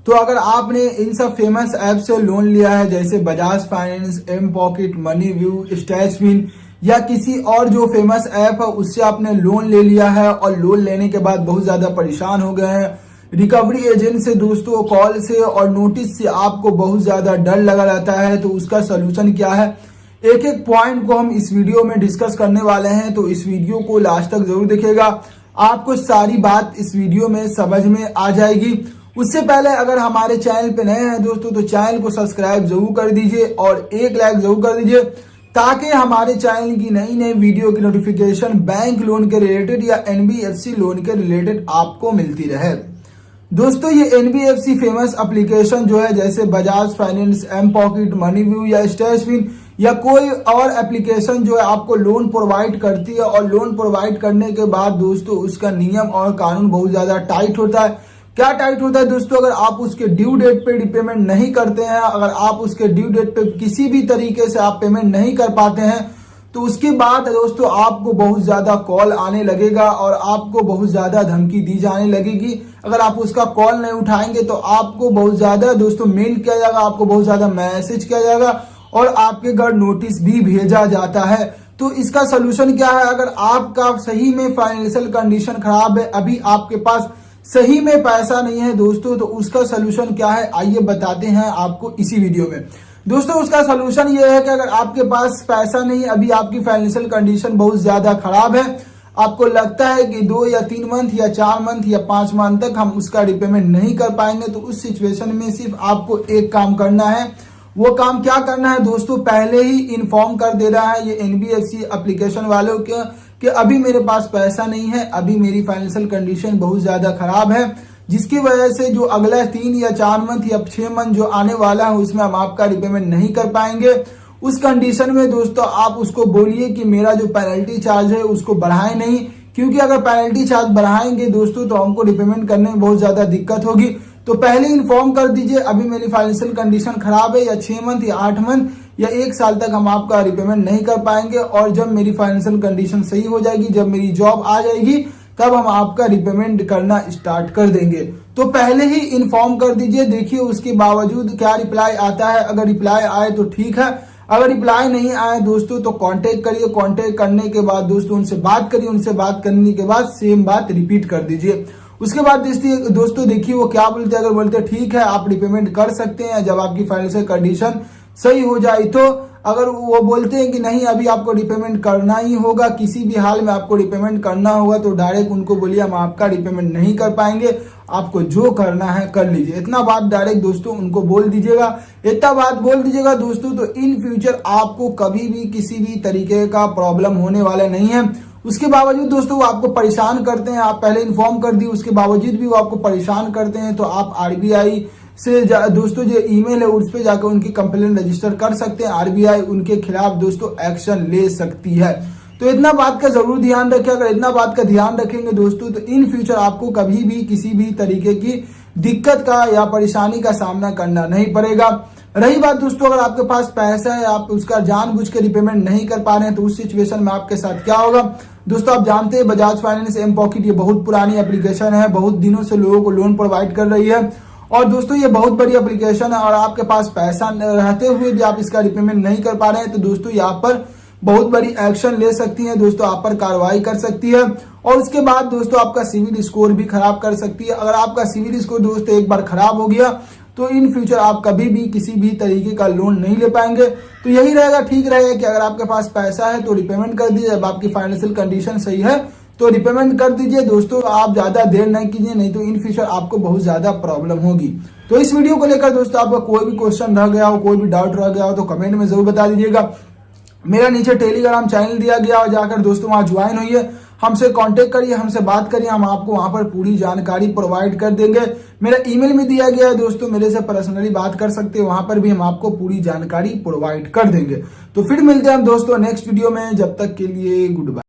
तो अगर आपने इन सब फेमस ऐप से लोन लिया है जैसे Bajaj finance, M pocket, money view, Stashfin या किसी और जो फेमस ऐप है उससे आपने लोन ले लिया है और लोन लेने के बाद बहुत ज्यादा परेशान हो गए हैं, रिकवरी एजेंट से दोस्तों कॉल से और नोटिस से आपको बहुत ज्यादा डर लगा रहता है, तो उसका सोल्यूशन क्या है, एक एक पॉइंट को हम इस वीडियो में डिस्कस करने वाले हैं। तो इस वीडियो को लास्ट तक जरूर देखिएगा, आपको सारी बात इस वीडियो में समझ में आ जाएगी। उससे पहले अगर हमारे चैनल पे नए हैं दोस्तों तो चैनल को सब्सक्राइब जरूर कर दीजिए और एक लाइक जरूर कर दीजिए ताकि हमारे चैनल की नई नई वीडियो की नोटिफिकेशन बैंक लोन के रिलेटेड या एनबीएफसी लोन के रिलेटेड आपको मिलती रहे। दोस्तों ये एनबीएफसी फेमस एप्लीकेशन जो है जैसे Bajaj finance, M pocket, money View या स्टैशविन या कोई और एप्लीकेशन जो है आपको लोन प्रोवाइड करती है और लोन प्रोवाइड करने के बाद दोस्तों उसका नियम और कानून बहुत ज्यादा टाइट होता है। क्या टाइट होता है दोस्तों, अगर आप उसके ड्यू डेट पे रिपेमेंट नहीं करते हैं, अगर आप उसके ड्यू डेट पे किसी भी तरीके से आप पेमेंट नहीं कर पाते हैं तो उसके बाद दोस्तों आपको बहुत ज्यादा कॉल आने लगेगा और आपको बहुत ज्यादा धमकी दी जाने लगेगी। अगर आप उसका कॉल नहीं उठाएंगे तो आपको बहुत ज्यादा दोस्तों मेल किया जाएगा, आपको बहुत ज्यादा मैसेज किया जाएगा और आपके घर नोटिस भी भेजा जाता है। तो इसका सोल्यूशन क्या है, अगर आपका सही में फाइनेंशियल कंडीशन खराब है, अभी आपके पास सही में पैसा नहीं है दोस्तों, तो उसका सोल्यूशन क्या है आइए बताते हैं आपको इसी वीडियो में। दोस्तों उसका सोल्यूशन ये है कि अगर आपके पास पैसा नहीं, अभी आपकी फाइनेंशियल कंडीशन बहुत ज्यादा खराब है, आपको लगता है कि 2 या 3 मंथ या 4 मंथ या 5 मंथ तक हम उसका रिपेमेंट नहीं कर पाएंगे, तो उस सिचुएशन में सिर्फ आपको एक काम करना है। वो काम क्या करना है दोस्तों, पहले ही इन्फॉर्म कर दे रहा है ये एनबीएफसी एप्लीकेशन वालों के कि अभी मेरे पास पैसा नहीं है, अभी मेरी फाइनेंशियल कंडीशन बहुत ज्यादा खराब है, जिसकी वजह से जो अगला 3 या 4 मंथ या 6 मंथ जो आने वाला है उसमें हम आपका रिपेमेंट नहीं कर पाएंगे। उस कंडीशन में दोस्तों आप उसको बोलिए कि मेरा जो पेनल्टी चार्ज है उसको बढ़ाएं नहीं, क्योंकि अगर पेनल्टी चार्ज बढ़ाएंगे दोस्तों तो हमको रिपेमेंट करने में बहुत ज्यादा दिक्कत होगी। तो पहले इन्फॉर्म कर दीजिए अभी मेरी फाइनेंशियल कंडीशन खराब है, या 6 मंथ या 8 मंथ या 1 साल तक हम आपका रिपेमेंट नहीं कर पाएंगे, और जब मेरी फाइनेंशियल कंडीशन सही हो जाएगी, जब मेरी जॉब आ जाएगी, तब हम आपका रिपेमेंट करना स्टार्ट कर देंगे। तो पहले ही इन्फॉर्म कर दीजिए, देखिए उसके बावजूद क्या रिप्लाई आता है। अगर रिप्लाई आए तो ठीक है, अगर रिप्लाई नहीं आए दोस्तों तो कांटेक्ट करिए, कांटेक्ट करने के बाद दोस्तों उनसे बात करिए, उनसे बात करने के बाद सेम बात रिपीट कर दीजिए। उसके बाद दोस्तों देखिए वो क्या बोलते हैं, अगर बोलते हैं ठीक है आप रिपेमेंट कर सकते हैं जब आपकी फाइनेंशियल कंडीशन सही हो जाए, तो अगर वो बोलते हैं कि नहीं अभी आपको रिपेमेंट करना ही होगा, किसी भी हाल में आपको रिपेमेंट करना होगा, तो डायरेक्ट उनको बोलिए हम आपका रिपेमेंट नहीं कर पाएंगे, आपको जो करना है कर लीजिए। इतना बात डायरेक्ट दोस्तों उनको बोल दीजिएगा। इतना बात बोल दीजिएगा दोस्तों तो इन फ्यूचर आपको कभी भी किसी भी तरीके का प्रॉब्लम होने वाला नहीं है। उसके बावजूद दोस्तों वो आपको परेशान करते हैं, आप पहले इन्फॉर्म कर दी, उसके बावजूद भी वो आपको परेशान करते हैं, तो आप आरबीआई से दोस्तों जो ईमेल है उस पे जाकर उनकी कंप्लेंट रजिस्टर कर सकते हैं। आरबीआई उनके खिलाफ दोस्तों एक्शन ले सकती है। तो इतना बात का जरूर ध्यान रखें। अगर इतना बात का ध्यान रखेंगे दोस्तों तो इन फ्यूचर आपको कभी भी किसी भी तरीके की दिक्कत का या परेशानी का सामना करना नहीं पड़ेगा। रही बात दोस्तों अगर आपके पास पैसा है, आप उसका जानबूझ के रिपेमेंट नहीं कर पा रहे हैं, तो उस सिचुएशन में आपके साथ क्या होगा दोस्तों, आप जानते हैं बजाज फाइनेंस, एम पॉकेट ये बहुत पुरानी एप्लीकेशन है, बहुत दिनों से लोगों को लोन प्रोवाइड कर रही है और दोस्तों ये बहुत बड़ी एप्लीकेशन है, और आपके पास पैसा रहते हुए भी आप इसका रिपेमेंट नहीं कर पा रहे हैं, तो दोस्तों यहाँ पर बहुत बड़ी एक्शन ले सकती है दोस्तों, आप पर कार्रवाई कर सकती है। और उसके बाद दोस्तों आपका सिविल स्कोर भी खराब कर सकती है। अगर आपका सिविल स्कोर दोस्तों एक बार खराब हो गया तो इन फ्यूचर आप कभी भी किसी भी तरीके का लोन नहीं ले पाएंगे। तो यही रहेगा, ठीक रहेगा कि अगर आपके पास पैसा है तो रिपेमेंट कर दीजिए, जब आपकी फाइनेंशियल कंडीशन सही है तो रिपेमेंट कर दीजिए दोस्तों, आप ज्यादा देर नहीं कीजिए, नहीं तो इन फ्यूचर आपको बहुत ज्यादा प्रॉब्लम होगी। तो इस वीडियो को लेकर दोस्तों आपका कोई भी क्वेश्चन रह गया हो, कोई भी डाउट रह गया हो तो कमेंट में जरूर बता दीजिएगा। मेरा नीचे टेलीग्राम चैनल दिया गया और जाकर दोस्तों वहां ज्वाइन होइए, हमसे कांटेक्ट करिए, हमसे बात करिए, हम आपको वहां पर पूरी जानकारी प्रोवाइड कर देंगे। मेरा ईमेल में दिया गया है दोस्तों, मेरे से पर्सनली बात कर सकते हैं, वहां पर भी हम आपको पूरी जानकारी प्रोवाइड कर देंगे। तो फिर मिलते हैं हम दोस्तों नेक्स्ट वीडियो में, जब तक के लिए गुड बाय।